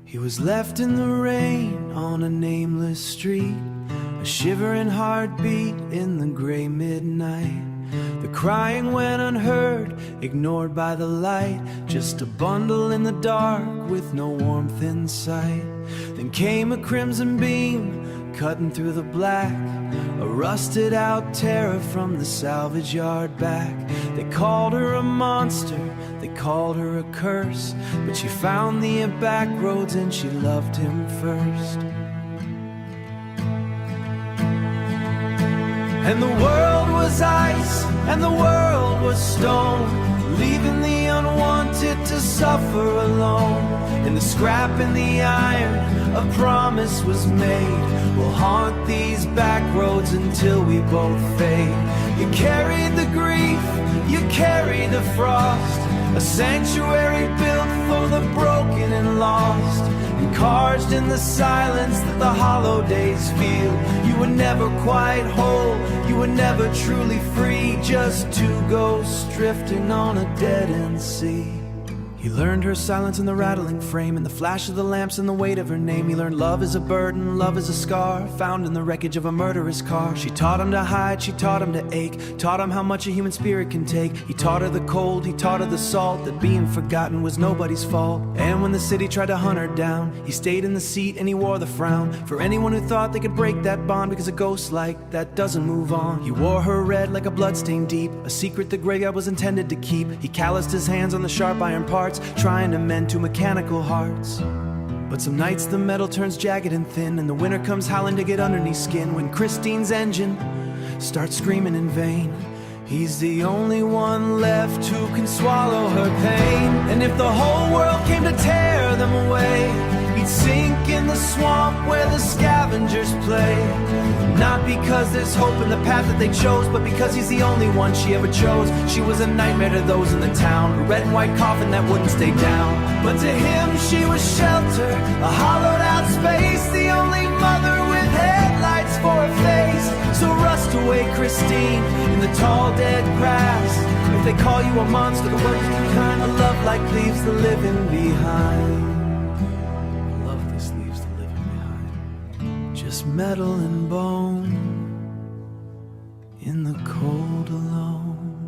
He was left in the rain on a nameless street, a shivering heartbeat in the gray midnight. The crying went unheard, ignored by the light, just a bundle in the dark with no warmth in sight. Then came a crimson beam, cutting through the black, a rusted out terror from the salvage yard back. They called her a monster, they called her a curse, but she found the backroads and she loved him first. And the world was ice, and the world was stone, leaving the unwanted to suffer alone. And the scrap and the iron, a promise was made, we'll haunt these backroads until we both fade. You carried the grief, you carried the frost, a sanctuary built for the broken and lost, and carved in the silence that the hollow days feel. You were never quite whole, you were never truly free, just two ghosts drifting on a dead-end sea. He learned her silence in the rattling frame, in the flash of the lamps and the weight of her name. He learned love is a burden, love is a scar, found in the wreckage of a murderous car. She taught him to hide, she taught him to ache, taught him how much a human spirit can take. He taught her the cold, he taught her the salt, that being forgotten was nobody's fault. And when the city tried to hunt her down, he stayed in the seat and he wore the frown, for anyone who thought they could break that bond, because a ghost like that doesn't move on. He wore her red like a bloodstain deep, a secret the graveyard was intended to keep. He calloused his hands on the sharp iron parts, trying to mend two mechanical hearts. But some nights the metal turns jagged and thin, and the winter comes howling to get underneath skin. When Christine's engine starts screaming in vain, he's the only one left who can swallow her pain. And if the whole world came to tear them away, he'd sink in the swamp where the scavengers play. Not because there's hope in the path that they chose, but because he's the only one she ever chose. She was a nightmare to those in the town, a red and white coffin that wouldn't stay down. But to him she was shelter, a hollowed out space, the only mother with headlights for a face. So rust away, Christine, in the tall dead grass. If they call you a monster, the worst kind of love like leaves the living behind. Just metal and bone in the cold alone.